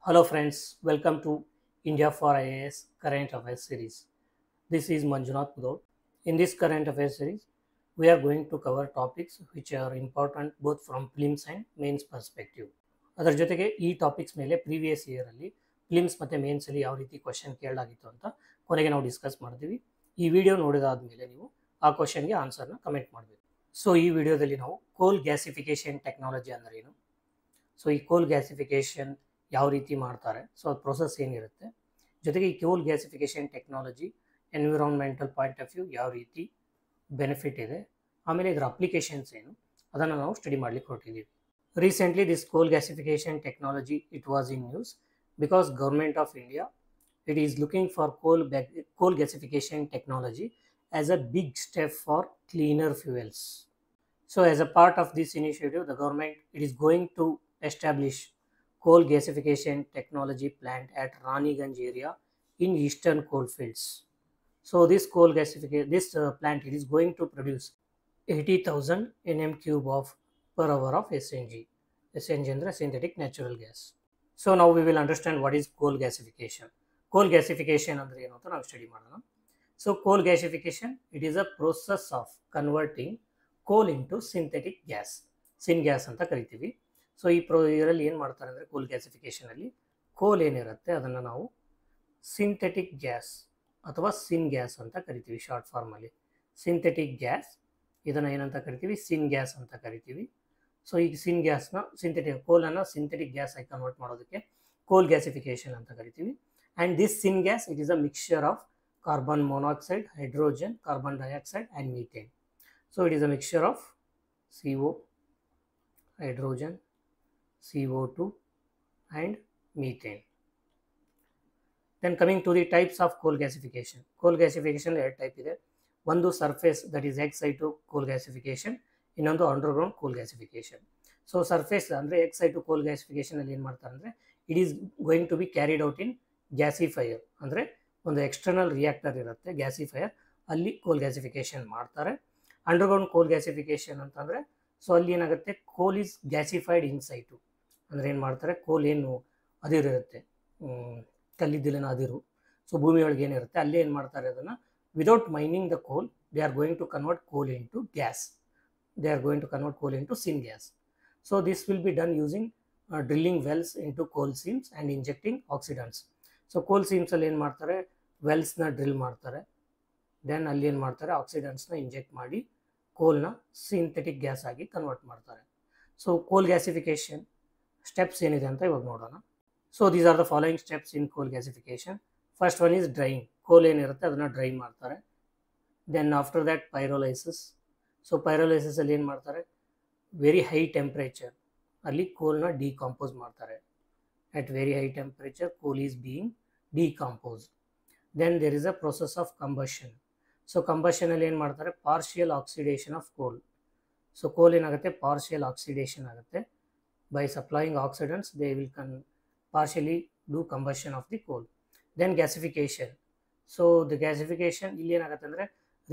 Hello friends, welcome to India for IAS Current Affairs series. This is Manjunath Pudod. In this Current Affairs series, we are going to cover topics which are important both from prelims and mains perspective. ಅದರ ಜೊತೆಗೆ ಈ topics ಮೇಲೆ previous ಇಯರಲ್ಲಿ ಪ್ಲಿಮ್ಸ್ ಮತ್ತು ಮೇನ್ಸಲ್ಲಿ ಯಾವ ರೀತಿ question ಕೇಳಲಾಗಿತ್ತು ಅಂತ ಕೊನೆಗೆ ನಾವು ಡಿಸ್ಕಸ್ ಮಾಡ್ತೀವಿ. ಈ ವಿಡಿಯೋ ನೋಡಿದಾದ್ಮೇಲೆ ನೀವು ಆ ಕ್ವಶನ್ಗೆ ಆನ್ಸರ್ನ ಕಮೆಂಟ್ ಮಾಡಬೇಕು. ಸೊ ಈ ವಿಡಿಯೋದಲ್ಲಿ ನಾವು ಕೋಲ್ ಗ್ಯಾಸಿಫಿಕೇಶನ್ ಟೆಕ್ನಾಲಜಿ ಅಂದ್ರೆ ಏನು, ಸೊ ಈ ಕೋಲ್ ಗ್ಯಾಸಿಫಿಕೇಶನ್ ಯಾವ ರೀತಿ ಮಾಡ್ತಾರೆ, ಸೊ ಅದು ಪ್ರೊಸೆಸ್ ಏನಿರುತ್ತೆ, ಜೊತೆಗೆ ಈ coal gasification technology environmental point of view ಯಾವ ರೀತಿ ಬೆನಿಫಿಟ್ ಇದೆ, ಆಮೇಲೆ ಇದರ ಅಪ್ಲಿಕೇಶನ್ಸ್ ಏನು ಅದನ್ನು ನಾವು ಸ್ಟಡಿ ಮಾಡಲಿಕ್ಕೆ ಹೊರಟಿದ್ದೀವಿ. Recently this coal gasification technology it was in news because government of India it is looking for coal gasification technology as a big step for cleaner fuels. So as a part of this initiative, the government it is going to establish coal gasification technology plant at Raniganj area in eastern coalfields. So this coal gasification plant it is going to produce 80,000 nm cube of per hour of SNG. SNG ಅಂದ್ರೆ synthetic natural gas. So now we will understand what is coal gasification. Coal gasification ಅಂದ್ರೆ ಏನು ಅಂತ ನಾವು study ಮಾಡೋಣ. So coal gasification it is a process of converting coal into synthetic gas, syn gas ಅಂತ ಕರಿತೀವಿ. So ಇದರಲ್ಲಿ ಏನು ಮಾಡ್ತಾರೆ ಅಂದರೆ ಕೋಲ್ ಗ್ಯಾಸಿಫಿಕೇಶನಲ್ಲಿ ಕೋಲ್ ಏನಿರುತ್ತೆ ಅದನ್ನು ನಾವು ಸಿಂಥೆಟಿಕ್ ಗ್ಯಾಸ್ ಅಥವಾ ಸಿನ್ ಗ್ಯಾಸ್ ಅಂತ ಕರಿತೀವಿ ಶಾರ್ಟ್ ಫಾರ್ಮಲ್ಲಿ. ಸಿಂಥೆಟಿಕ್ ಗ್ಯಾಸ್ ಇದನ್ನು ಏನಂತ ಕರಿತೀವಿ, ಸಿನ್ ಗ್ಯಾಸ್ ಅಂತ ಕರಿತೀವಿ. ಸೊ ಈ ಸಿನ್ ಗ್ಯಾಸ್ನ ಕೋಲನ್ನು ಸಿಂಥೆಟಿಕ್ ಗ್ಯಾಸ್ ಆಗಿ ಕನ್ವರ್ಟ್ ಮಾಡೋದಕ್ಕೆ ಕೋಲ್ ಗ್ಯಾಸಿಫಿಕೇಶನ್ ಅಂತ ಕರಿತೀವಿ. And this syngas it is a mixture of carbon monoxide, hydrogen, carbon dioxide and methane. So it is a mixture of CO, hydrogen, CO2 and methane. Then coming to the types of coal gasification. Coal gasification ಎರಡು type ಇದೆ. ಒಂದು surface that is ex situ coal gasification, ಇನ್ನೊಂದು underground coal gasification. So surface ಅಂದರೆ ex situ coal gasification ಅಲ್ಲಿ ಏನು ಮಾಡ್ತಾರೆ ಅಂದರೆ it is going to be carried out in gasifier, ಅಂದರೆ ಒಂದು ಎಕ್ಸ್ಟರ್ನಲ್ ರಿಯಾಕ್ಟರ್ ಇರುತ್ತೆ ಗ್ಯಾಸಿಫೈಯರ್, ಅಲ್ಲಿ ಕೋಲ್ ಗ್ಯಾಸಿಫಿಕೇಶನ್ ಮಾಡ್ತಾರೆ. ಅಂಡರ್ಗ್ರೌಂಡ್ ಕೋಲ್ ಗ್ಯಾಸಿಫಿಕೇಶನ್ ಅಂತಂದರೆ ಸೊ ಅಲ್ಲಿ ಏನಾಗುತ್ತೆ, ಕೋಲ್ ಈಸ್ ಗ್ಯಾಸಿಫೈಡ್ ಇನ್ಸೈಟು, ಅಂದರೆ ಏನು ಮಾಡ್ತಾರೆ, ಕೋಲ್ ಏನು ಅದಿರುತ್ತೆ ಕಲ್ಲಿದ್ದಲಿನ ಅದಿರು, ಸೊ ಭೂಮಿಯೊಳಗೆ ಏನಿರುತ್ತೆ ಅಲ್ಲಿ ಏನು ಮಾಡ್ತಾರೆ ಅದನ್ನು without mining the coal they are going to convert coal into gas, they are going to convert coal into syn gas. So this will be done using drilling wells into coal seams and injecting oxidants. So coal ಸೀಮ್ಸಲ್ಲಿ ಏನು ಮಾಡ್ತಾರೆ, ವೆಲ್ಸ್ನ drill ಮಾಡ್ತಾರೆ, then ಅಲ್ಲಿ ಏನು ಮಾಡ್ತಾರೆ ಆಕ್ಸಿಡೆಂಟ್ಸ್ನ inject ಮಾಡಿ ಕೋಲ್ನ ಸಿಂಥೆಟಿಕ್ ಗ್ಯಾಸ್ ಆಗಿ ಕನ್ವರ್ಟ್ ಮಾಡ್ತಾರೆ. ಸೊ ಕೋಲ್ ಗ್ಯಾಸಿಫಿಕೇಶನ್ ಸ್ಟೆಪ್ಸ್ ಏನಿದೆ ಅಂತ ಇವಾಗ ನೋಡೋಣ. So these are the following steps in coal gasification. First one is drying, coal ಏನಿರುತ್ತೆ ಅದನ್ನು ಡ್ರೈ ಮಾಡ್ತಾರೆ. Then after that pyrolysis. So ಪೈರೋಲೈಸಿಸಲ್ಲಿ ಏನು ಮಾಡ್ತಾರೆ, ವೆರಿ ಹೈ ಟೆಂಪ್ರೇಚರ್ ಅಲ್ಲಿ ಕೋಲ್ನ ಡಿಕಾಂಪೋಸ್ ಮಾಡ್ತಾರೆ. At very high temperature coal is being decomposed. Then there is a process of combustion. So combustion ಅಲ್ಲಿ ಏನು ಮಾಡ್ತಾರೆ, partial oxidation of coal. So coal ಏನಾಗುತ್ತೆ, ಪಾರ್ಷಿಯಲ್ ಆಕ್ಸಿಡೇಷನ್ ಆಗುತ್ತೆ. By supplying oxidants they will partially do combustion of the coal. Then gasification. So the gasification ಇಲ್ಲಿ ಏನಾಗುತ್ತೆ ಅಂದರೆ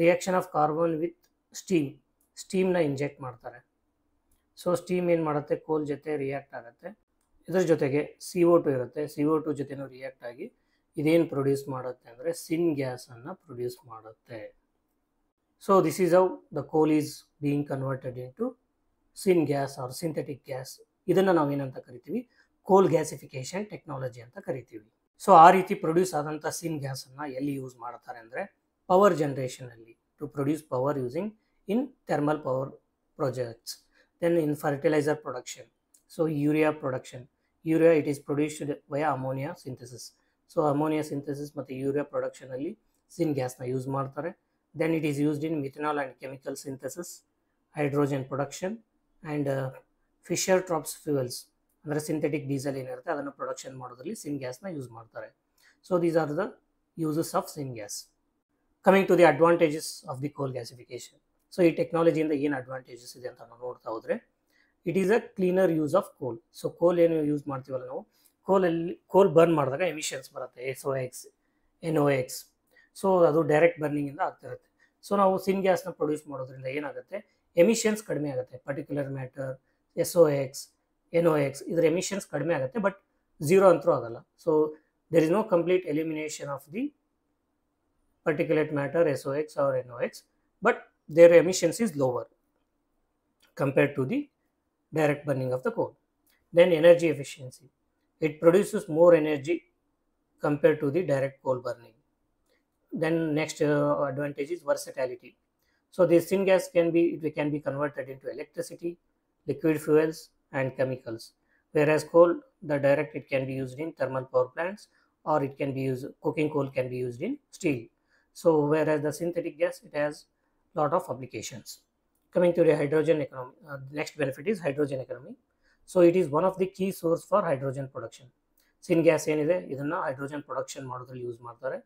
reaction of carbon with ಸ್ಟೀಮ್ನ inject ಮಾಡ್ತಾರೆ. ಸೊ ಸ್ಟೀಮ್ ಏನು ಮಾಡುತ್ತೆ, ಕೋಲ್ ಜೊತೆ ರಿಯಾಕ್ಟ್ ಆಗುತ್ತೆ. ಇದರ ಜೊತೆಗೆ CO2 ಇರುತ್ತೆ, CO2 ಜೊತೆನೂ ರಿಯಾಕ್ಟ್ ಆಗಿ ಇದೇನು ಪ್ರೊಡ್ಯೂಸ್ ಮಾಡುತ್ತೆ ಅಂದರೆ ಸಿನ್ ಗ್ಯಾಸನ್ನು ಪ್ರೊಡ್ಯೂಸ್ ಮಾಡುತ್ತೆ. So this is how the coal is being converted into syngas or synthetic gas. ಇದನ್ನು ನಾವೇನಂತ ಕರಿತೀವಿ, ಕೋಲ್ ಗ್ಯಾಸಿಫಿಕೇಶನ್ ಟೆಕ್ನಾಲಜಿ ಅಂತ ಕರಿತೀವಿ. ಸೊ ಆ ರೀತಿ ಪ್ರೊಡ್ಯೂಸ್ ಆದಂಥ ಸಿನ್ ಗ್ಯಾಸನ್ನು ಎಲ್ಲಿ ಯೂಸ್ ಮಾಡ್ತಾರೆ ಅಂದರೆ ಪವರ್ ಜನ್ರೇಷನಲ್ಲಿ, to produce power using in thermal power projects. Then in fertiliser production, so urea production, urea it is produced via ammonia synthesis. So ammonia synthesis ಮತ್ತು ಯೂರಿಯಾ ಪ್ರೊಡಕ್ಷನಲ್ಲಿ ಸಿನ್ ಗ್ಯಾಸ್ನ ಯೂಸ್ ಮಾಡ್ತಾರೆ. Then it is used in methanol and chemical synthesis, hydrogen production and Fischer Tropsch fuels, ಅಂದರೆ synthetic diesel ಏನಿರುತ್ತೆ ಅದನ್ನು production ಮಾಡೋದ್ರಲ್ಲಿ syn ಗ್ಯಾಸ್ನ use ಮಾಡ್ತಾರೆ. So these are the uses of syn gas. Coming to the advantages of the coal gasification. So ಈ ಟೆಕ್ನಾಲಜಿಯಿಂದ ಏನು advantages ಇದೆ ಅಂತ ನಾವು ನೋಡ್ತಾ ಹೋದರೆ, it is a cleaner use of coal. So ಕೋಲ್ ಏನು ಯೂಸ್ ಮಾಡ್ತೀವಲ್ಲ ನಾವು, ಕೋಲ್ ಬರ್ನ್ ಮಾಡಿದಾಗ ಎಮಿಷನ್ಸ್ ಬರುತ್ತೆ, SOx, NOx. ಸೊ ಅದು ಡೈರೆಕ್ಟ್ ಬರ್ನಿಂಗಿಂದ ಆಗ್ತಿರುತ್ತೆ. ಸೊ ನಾವು ಸಿನ್ ಗ್ಯಾಸ್ನ ಪ್ರೊಡ್ಯೂಸ್ ಮಾಡೋದ್ರಿಂದ ಏನಾಗುತ್ತೆ, ಎಮಿಷನ್ಸ್ ಕಡಿಮೆ ಆಗುತ್ತೆ. ಪರ್ಟಿಕ್ಯುಲರ್ ಮ್ಯಾಟರ್, SOx, NOx ಇದರ ಎಮಿಷನ್ಸ್ ಕಡಿಮೆ ಆಗುತ್ತೆ, ಬಟ್ 0 ಅಂತೂ ಆಗಲ್ಲ. So there is no complete elimination of the particulate matter SOx or NOx, but their emissions is lower compared to the direct burning of the coal. Then energy efficiency, it produces more energy compared to the direct coal burning. Then next advantage is versatility. So this syngas can be converted into electricity, liquid fuels and chemicals, whereas coal, the direct, it can be used in thermal power plants, or it can be used, coking coal can be used in steel. So whereas the synthetic gas, it has lot of applications. Coming to the hydrogen economy, next benefit is hydrogen economy. So it is one of the key source for hydrogen production. syngas ಏನಿದೆ ಇದನ್ನ hydrogen production ಮಾಡೋದ್ರಲ್ಲಿ use ಮಾಡ್ತಾರೆ.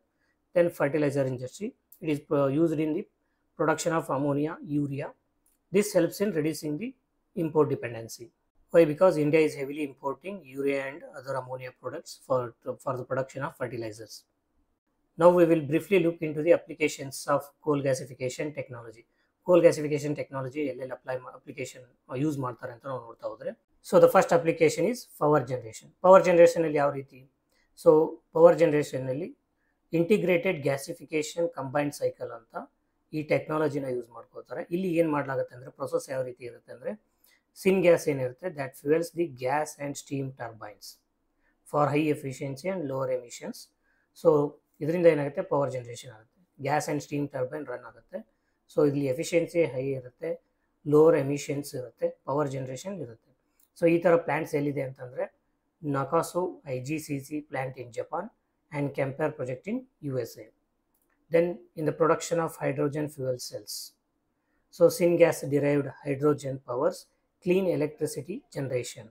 Then fertilizer industry, it is used in the production of ammonia, urea. This helps in reducing the import dependency. Why? Because India is heavily importing urea and other ammonia products for the production of fertilizers. Now we will briefly look into the applications of coal gasification technology. Coal gasification technology ಎಲ್ಲೆಲ್ಲಿ application use ಮಾಡ್ತಾರೆ ಅಂತ ನಾವು ನೋಡ್ತಾ ಹೋದ್ರೆ, so the first application is power generation. Power generation ಅಲ್ಲಿ ಯಾವ ರೀತಿ? So power generation ಅಲ್ಲಿ ಇಂಟಿಗ್ರೇಟೆಡ್ ಗ್ಯಾಸಿಫಿಕೇಶನ್ ಕಂಬೈನ್ಡ್ ಸೈಕಲ್ ಅಂತ ಈ ಟೆಕ್ನಾಲಜಿನ ಯೂಸ್ ಮಾಡ್ಕೋತಾರೆ. ಇಲ್ಲಿ ಏನು ಮಾಡಲಾಗುತ್ತೆ ಅಂದರೆ, ಪ್ರೊಸೆಸ್ ಯಾವ ರೀತಿ ಇರುತ್ತೆ ಅಂದರೆ, ಸಿನ್ ಗ್ಯಾಸ್ ಏನಿರುತ್ತೆ that fuels the gas and steam turbines for high efficiency and lower emissions. So ಇದರಿಂದ ಏನಾಗುತ್ತೆ, ಪವರ್ ಜನರೇಷನ್ ಆಗುತ್ತೆ, gas and steam turbine run ಆಗುತ್ತೆ. ಸೊ ಇಲ್ಲಿ ಎಫಿಷಿಯನ್ಸಿ ಹೈ ಇರುತ್ತೆ, ಲೋವರ್ ಎಮಿಷನ್ಸ್ ಇರುತ್ತೆ, ಪವರ್ ಜನರೇಷನ್ ಇರುತ್ತೆ. ಸೊ ಈ ಥರ ಪ್ಲ್ಯಾಂಟ್ಸ್ ಎಲ್ಲಿದೆ ಅಂತಂದರೆ, ನಕಾಸು IGCC plant in Japan and Kemper project in USA. Then in the production of hydrogen fuel cells, so syngas derived hydrogen powers clean electricity generation.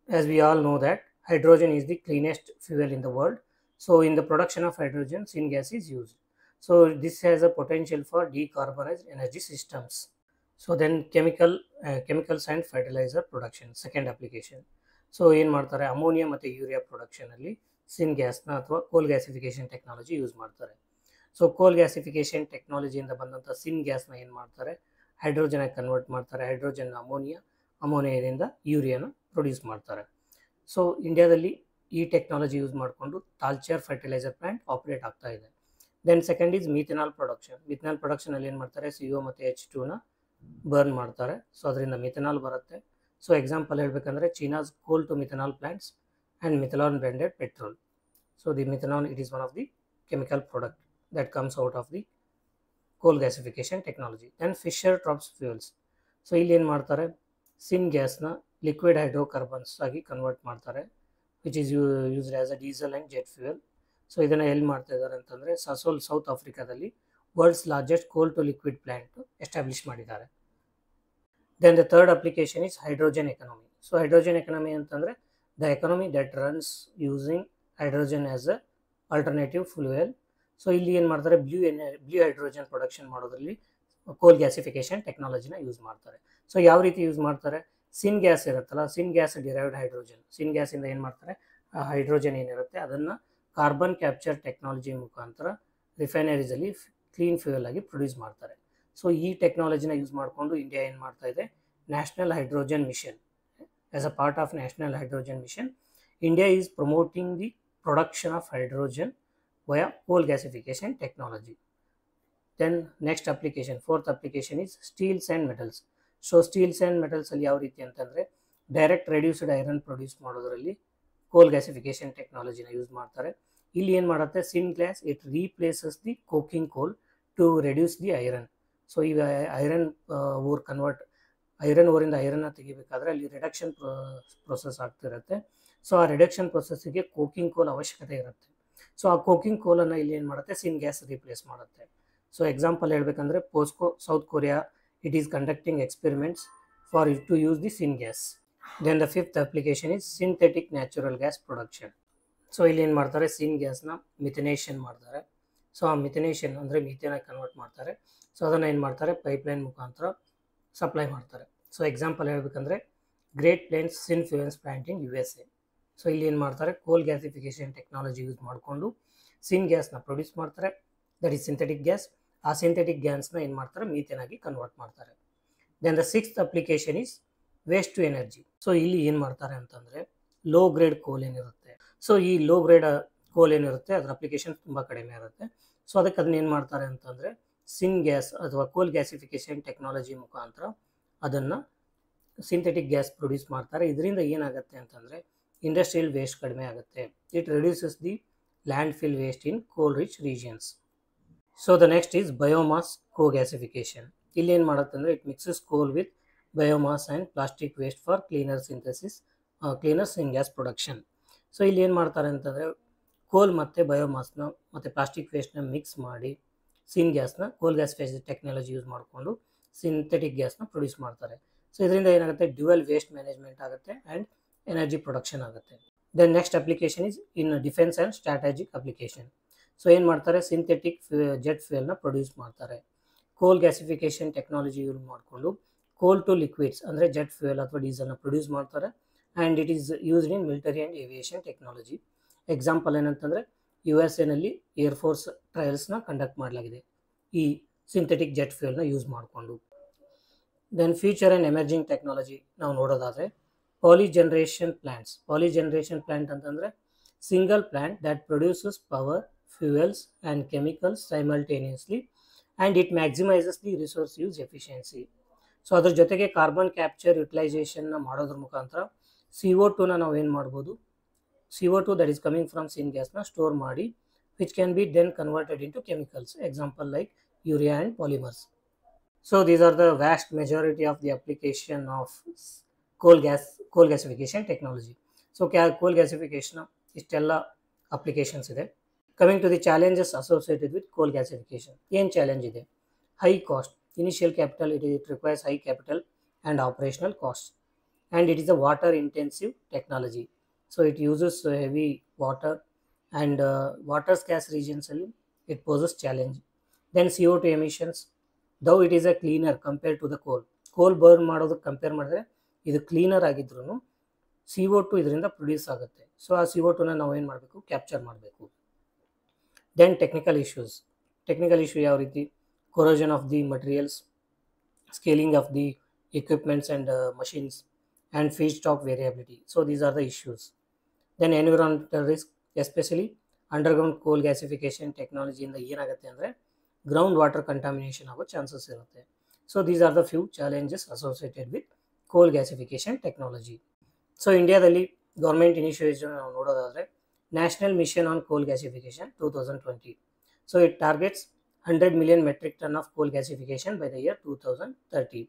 As we all know that hydrogen is the cleanest fuel in the world. So in the production of hydrogen, syngas is used. So this has a potential for decarbonized energy systems. So then chemicals and fertilizer production, second application. So ಏನು ಮಾಡ್ತಾರೆ, ammonia ಮತ್ತು urea ಪ್ರೊಡಕ್ಷನಲ್ಲಿ syn ಗ್ಯಾಸ್ನ ಅಥವಾ ಕೋಲ್ gasification technology use ಮಾಡ್ತಾರೆ. So ಕೋಲ್ ಗ್ಯಾಸಿಫಿಕೇಷನ್ ಟೆಕ್ನಾಲಜಿಯಿಂದ ಬಂದಂಥ ಸಿನ್ ಗ್ಯಾಸ್ನ ಏನು ಮಾಡ್ತಾರೆ, ಹೈಡ್ರೋಜನಾಗಿ ಕನ್ವರ್ಟ್ ಮಾಡ್ತಾರೆ. ಹೈಡ್ರೋಜನ್ ಅಮೋನಿಯಾದಿಂದ ಯೂರಿಯಾನ ಪ್ರೊಡ್ಯೂಸ್ ಮಾಡ್ತಾರೆ. ಸೊ ಇಂಡಿಯಾದಲ್ಲಿ ಈ ಟೆಕ್ನಾಲಜಿ ಯೂಸ್ ಮಾಡಿಕೊಂಡು ತಾಲ್ಚರ್ ಫರ್ಟಿಲೈಸರ್ ಪ್ಲಾಂಟ್ ಆಪರೇಟ್ ಆಗ್ತಾ ಇದೆ. Then second is methanol production. Methanol ಪ್ರೊಡಕ್ಷನಲ್ಲಿ ಏನು ಮಾಡ್ತಾರೆ, CO ಮತ್ತು H2ನ ಬರ್ನ್ ಮಾಡ್ತಾರೆ. ಸೊ ಅದರಿಂದ ಮಿಥನಾಲ್ ಬರುತ್ತೆ. ಸೊ ಎಕ್ಸಾಂಪಲ್ ಹೇಳಬೇಕಂದ್ರೆ, China's coal to methanol plants and methanol blended petrol. So the methanol, it is one of the chemical product that comes out of the coal gasification technology. Then Fischer Tropsch fuels. So ಇಲ್ಲಿ ಏನು ಮಾಡ್ತಾರೆ, syn ಗ್ಯಾಸ್ನ liquid hydrocarbons ಆಗಿ convert ಮಾಡ್ತಾರೆ, which is used as a diesel and jet fuel. So ಇದನ್ನು ಎಲ್ಲಿ ಮಾಡ್ತಾ ಇದ್ದಾರೆ ಅಂತಂದರೆ, ಸಸೋಲ್ ಸೌತ್ ಆಫ್ರಿಕಾದಲ್ಲಿ world's largest coal to liquid plant establish ಮಾಡಿದ್ದಾರೆ. Then the third application is hydrogen economy. So hydrogen economy ಅಂತಂದರೆ, the economy that runs using hydrogen as a alternative fuel. So ಇಲ್ಲಿ ಏನು ಮಾಡ್ತಾರೆ, ಬ್ಲೂ ಹೈಡ್ರೋಜನ್ ಪ್ರೊಡಕ್ಷನ್ ಮಾಡೋದ್ರಲ್ಲಿ ಕೋಲ್ ಗ್ಯಾಸಿಫಿಕೇಷನ್ ಟೆಕ್ನಾಲಜಿನ use ಮಾಡ್ತಾರೆ. So ಯಾವ ರೀತಿ ಯೂಸ್ ಮಾಡ್ತಾರೆ, ಸಿನ್ ಗ್ಯಾಸ್ ಇರುತ್ತಲ್ಲ, ಸಿನ್ ಗ್ಯಾಸ್ ಡಿರೈವ್ಡ್ ಹೈಡ್ರೋಜನ್, ಸಿನ್ ಗ್ಯಾಸಿಂದ ಏನು ಮಾಡ್ತಾರೆ, ಹೈಡ್ರೋಜನ್ ಏನಿರುತ್ತೆ ಅದನ್ನು ಕಾರ್ಬನ್ ಕ್ಯಾಪ್ಚರ್ ಟೆಕ್ನಾಲಜಿ ಮುಖಾಂತರ ರಿಫೈನರೀಸಲ್ಲಿ ಕ್ಲೀನ್ ಫ್ಯೂಯಲ್ ಆಗಿ ಪ್ರೊಡ್ಯೂಸ್ ಮಾಡ್ತಾರೆ. ಸೊ ಈ ಟೆಕ್ನಾಲಜಿನ ಯೂಸ್ ಮಾಡಿಕೊಂಡು ಇಂಡಿಯಾ ಏನು ಮಾಡ್ತಾ ಇದೆ, national hydrogen mission. As a part of national hydrogen mission, India is promoting the production of hydrogen via coal gasification technology. Then next application, fourth application is steels and metals. So steels and metals ಅಲ್ಲಿ ಯಾವ ರೀತಿ ಅಂತಂದರೆ, direct reduced iron produce ಮಾಡೋದರಲ್ಲಿ ಕೋಲ್ ಗ್ಯಾಸಿಫಿಕೇಷನ್ ಟೆಕ್ನಾಲಜಿನ use ಮಾಡ್ತಾರೆ. ಇಲ್ಲಿ ಏನು ಮಾಡುತ್ತೆ, ಸಿನ್ gas it replaces the coking coal to reduce the iron. So ಈಗ ಐರನ್ ಓರಿಂದ ಐರನ್ನ ತೆಗಿಬೇಕಾದ್ರೆ ಅಲ್ಲಿ ರಿಡಕ್ಷನ್ ಪ್ರೊಸೆಸ್ ಆಗ್ತಿರುತ್ತೆ. ಸೊ ಆ ರಿಡಕ್ಷನ್ ಪ್ರೊಸೆಸ್ಸಿಗೆ ಕೋಕಿಂಗ್ ಕೋಲ್ ಅವಶ್ಯಕತೆ ಇರುತ್ತೆ. ಸೊ ಆ ಕೋಕಿಂಗ್ ಕೋಲನ್ನು ಇಲ್ಲಿ ಏನು ಮಾಡುತ್ತೆ, ಸಿನ್ ಗ್ಯಾಸ್ ರೀಪ್ಲೇಸ್ ಮಾಡುತ್ತೆ. ಸೊ ಎಕ್ಸಾಂಪಲ್ ಹೇಳಬೇಕಂದ್ರೆ, Posco South Korea, it is conducting experiments for it to use the syngas. Then the fifth application is synthetic natural gas production. So ಇಲ್ಲಿ ಏನು ಮಾಡ್ತಾರೆ, ಸಿನ್ ಗ್ಯಾಸ್ನ ಮಿಥನೇಷನ್ ಮಾಡ್ತಾರೆ. ಸೊ ಆ ಮಿಥನೇಷನ್ ಅಂದರೆ ಮೀಥೇನಾಗಿ ಕನ್ವರ್ಟ್ ಮಾಡ್ತಾರೆ. So ಅದನ್ನು ಏನು ಮಾಡ್ತಾರೆ, ಪೈಪ್ಲೈನ್ ಮುಖಾಂತರ ಸಪ್ಲೈ ಮಾಡ್ತಾರೆ. ಸೊ ಎಕ್ಸಾಂಪಲ್ ಹೇಳಬೇಕಂದ್ರೆ, Great Plains Synfuels plant in USA. So ಇಲ್ಲಿ ಏನು ಮಾಡ್ತಾರೆ, ಕೋಲ್ ಗ್ಯಾಸಿಫಿಕೇಷನ್ ಟೆಕ್ನಾಲಜಿ ಯೂಸ್ ಮಾಡಿಕೊಂಡು ಸಿನ್ ಗ್ಯಾಸ್ನ ಪ್ರೊಡ್ಯೂಸ್ ಮಾಡ್ತಾರೆ, ದಟ್ ಈಸ್ ಸಿಂಥೆಟಿಕ್ ಗ್ಯಾಸ್. ಆ ಸಿಂಥೆಟಿಕ್ ಗ್ಯಾಸ್ನ ಏನು ಮಾಡ್ತಾರೆ, ಮೀಥೇನಾಗಿ ಕನ್ವರ್ಟ್ ಮಾಡ್ತಾರೆ. Then the sixth application is waste to energy. So ಇಲ್ಲಿ ಏನು ಮಾಡ್ತಾರೆ ಅಂತಂದರೆ, ಲೋ ಗ್ರೇಡ್ ಕೋಲ್ ಏನಿರುತ್ತೆ, ಸೊ ಈ ಲೋ ಗ್ರೇಡ್ ಕೋಲ್ ಏನಿರುತ್ತೆ ಅದರ ಅಪ್ಲಿಕೇಶನ್ ತುಂಬ ಕಡಿಮೆ ಇರುತ್ತೆ. ಸೊ ಅದಕ್ಕೆ ಅದನ್ನ ಏನು ಮಾಡ್ತಾರೆ ಅಂತಂದರೆ ಸಿನ್ ಗ್ಯಾಸ್ ಅಥವಾ ಕೋಲ್ ಗ್ಯಾಸಿಫಿಕೇಶನ್ ಟೆಕ್ನಾಲಜಿ ಮುಖಾಂತರ ಅದನ್ನು ಸಿಂಥೆಟಿಕ್ ಗ್ಯಾಸ್ ಪ್ರೊಡ್ಯೂಸ್ ಮಾಡ್ತಾರೆ. ಇದರಿಂದ ಏನಾಗುತ್ತೆ ಅಂತಂದರೆ ಇಂಡಸ್ಟ್ರಿಯಲ್ ವೇಸ್ಟ್ ಕಡಿಮೆ ಆಗುತ್ತೆ. It reduces the landfill waste in coal rich regions. So the next is biomass co-gasification. ಇಲ್ಲಿ ಏನು ಮಾಡುತ್ತೆ ಅಂದರೆ it mixes coal with biomass and plastic waste for cleaner synthesis cleaner syn gas production. So ಇಲ್ಲಿ ಏನು ಮಾಡ್ತಾರೆ ಅಂತಂದರೆ ಕೋಲ್ ಮತ್ತು ಬಯೋಮಾಸ್ನ ಮತ್ತು ಪ್ಲಾಸ್ಟಿಕ್ ವೇಸ್ಟ್ನ ಮಿಕ್ಸ್ ಮಾಡಿ ಸಿನ್ ಗ್ಯಾಸ್ನ coal gas phase technology use ಮಾಡಿಕೊಂಡು ಸಿಂಥೆಟಿಕ್ ಗ್ಯಾಸ್ನ ಪ್ರೊಡ್ಯೂಸ್ ಮಾಡ್ತಾರೆ. ಸೊ ಇದರಿಂದ ಏನಾಗುತ್ತೆ ಡ್ಯುಯಲ್ ವೇಸ್ಟ್ ಮ್ಯಾನೇಜ್ಮೆಂಟ್ ಆಗುತ್ತೆ ಆ್ಯಂಡ್ ಎನರ್ಜಿ ಪ್ರೊಡಕ್ಷನ್ ಆಗುತ್ತೆ. Then next application is in defence and strategic application. So ಏನು ಮಾಡ್ತಾರೆ ಸಿಂಥೆಟಿಕ್ ಜೆಟ್ ಫ್ಯೂಯಲ್ನ ಪ್ರೊಡ್ಯೂಸ್ ಮಾಡ್ತಾರೆ. ಕೋಲ್ ಗ್ಯಾಸಿಫಿಕೇಶನ್ ಟೆಕ್ನಾಲಜಿ ಯೂಸ್ ಮಾಡಿಕೊಂಡು ಕೋಲ್ ಟು ಲಿಕ್ವಿಡ್ಸ್ ಅಂದರೆ ಜೆಟ್ ಫ್ಯೂಯಲ್ ಅಥವಾ ಡೀಸೆಲ್ನ ಪ್ರೊಡ್ಯೂಸ್ ಮಾಡ್ತಾರೆ and it is used in military and aviation technology. Example ಏನಂತಂದರೆ USA ಏರ್ಫೋರ್ಸ್ ಟ್ರಯಲ್ಸ್ನ ಕಂಡಕ್ಟ್ ಮಾಡಲಾಗಿದೆ ಈ ಸಿಂಥೆಟಿಕ್ ಜೆಟ್ ಫ್ಯೂಯಲ್ನ ಯೂಸ್ ಮಾಡಿಕೊಂಡು. Then future and emerging technology ನಾವು ನೋಡೋದಾದರೆ ಪಾಲಿಜನರೇಷನ್ ಪ್ಲ್ಯಾಂಟ್ಸ್. ಪಾಲಿಜನರೇಷನ್ ಪ್ಲ್ಯಾಂಟ್ ಅಂತಂದರೆ single plant that produces power, fuels and chemicals simultaneously and it maximises the resource use efficiency. So ಅದ್ರ ಜೊತೆಗೆ ಕಾರ್ಬನ್ ಕ್ಯಾಪ್ಚರ್ ಯುಟಿಲೈಸೇಷನ್ನ ಮಾಡೋದ್ರ ಮುಖಾಂತರ CO2ನ ನಾವು ಏನು ಮಾಡ್ಬೋದು, CO2 that is coming from syngas-na store ಮಾಡಿ which can be then converted into chemicals, example like urea and polymers. So these are the vast majority of the application of coal gasification technology. So coal gasification ಇಷ್ಟೆಲ್ಲ applications ಇದೆ. Coming to the challenges associated with coal gasification, ಏನು challenge ಇದೆ? High cost, initial capital, it requires high capital and operational cost, and it is a water intensive technology. So it uses heavy water and water scarce regions it poses challenge. Then CO2 emissions, though it is a cleaner compared to the coal burn ಮಾಡೋದಕ್ಕೆ compare ಮಾಡಿದ್ರೆ ಇದು cleaner ಆಗಿದ್ರೂ CO2 ಇದರಿಂದ produce ಆಗುತ್ತೆ. So ಆ CO2ನ ನಾವು ಏನು ಮಾಡಬೇಕು, ಕ್ಯಾಪ್ಚರ್ ಮಾಡಬೇಕು. ದೆನ್ ಟೆಕ್ನಿಕಲ್ ಇಶ್ಯೂ ಯಾವ ರೀತಿ? Corrosion of the materials, scaling of the equipments and machines, and feedstock variability. So these are the issues. Then environmental risk, especially underground coal gasification technology ಇಂದ ಏನಾಗುತ್ತೆ ಅಂದರೆ ಗ್ರೌಂಡ್ ವಾಟರ್ ಕಂಟಾಮಿನೇಷನ್ ಆಗೋ chances ಇರುತ್ತೆ. So these are the few challenges associated with ಕೋಲ್ gasification technology. So ಇಂಡಿಯಾದಲ್ಲಿ government initiative ನಾವು ನೋಡೋದಾದರೆ national mission on ಕೋಲ್ ಗ್ಯಾಸಿಫಿಕೇಶನ್ 2020. So it targets 100 million metric ton of coal gasification by the year 2030.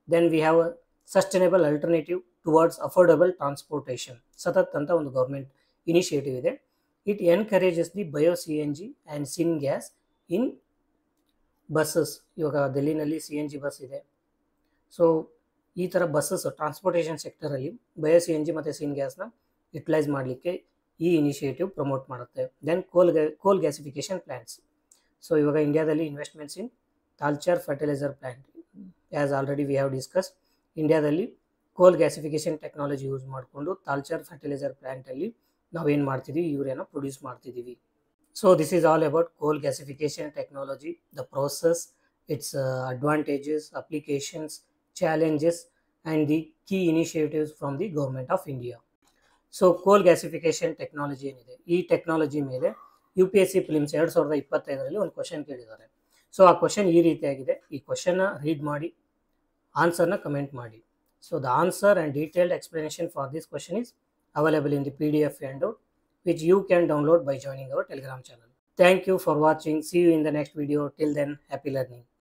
Then we have a sustainable alternative towards affordable transportation. ಸತತ್ ಅಂತ ಒಂದು government initiative ಇದೆ. It encourages the bio CNG and sin gas in buses. ಇವಾಗ ಡೆಲ್ಲಿನಲ್ಲಿ CNG bus ಇದೆ. So ಈ ಥರ buses transportation ಸೆಕ್ಟರಲ್ಲಿ bio CNG ಮತ್ತು ಸಿನ್ ಗ್ಯಾಸ್ನ utilise ಮಾಡಲಿಕ್ಕೆ ಈ ಇನಿಷಿಯೇಟಿವ್ ಪ್ರಮೋಟ್ ಮಾಡುತ್ತೆ. ದೆನ್ ಕೋಲ್ ಗ್ಯಾಸಿಫಿಕೇಶನ್ ಪ್ಲ್ಯಾಂಟ್ಸ್. ಸೊ ಇವಾಗ ಇಂಡಿಯಾದಲ್ಲಿ investments in Talcher fertiliser plant, as already we have discuss. ಇಂಡಿಯಾದಲ್ಲಿ ಕೋಲ್ ಗ್ಯಾಸಿಫಿಕೇಶನ್ ಟೆಕ್ನಾಲಜಿ ಯೂಸ್ ಮಾಡಿಕೊಂಡು ತಾಲ್ಚಾರ್ ಫರ್ಟಿಲೈಸರ್ ಪ್ಲ್ಯಾಂಟಲ್ಲಿ ನಾವೇನು ಮಾಡ್ತಿದ್ದೀವಿ, ಯೂರಿಯಾನ ಪ್ರೊಡ್ಯೂಸ್ ಮಾಡ್ತಿದ್ದೀವಿ. So this is all about coal gasification technology, the process, its advantages, applications, challenges and the key initiatives from the government of India. So coal gasification technology ಏನಿದೆ, ಈ technology ಮೇಲೆ UPSC prelims 2025 ಒಂದು question ಕೇಳಿದ್ದಾರೆ. So ಆ question ಈ ರೀತಿಯಾಗಿದೆ. ಈ ಕ್ವಶನ್ನ read ಮಾಡಿ ಆನ್ಸರ್ನ ಕಮೆಂಟ್ ಮಾಡಿ. So the answer and detailed explanation for this question is available in the PDF handout, which you can download by joining our Telegram channel. Thank you for watching. See you in the next video. Till then, happy learning.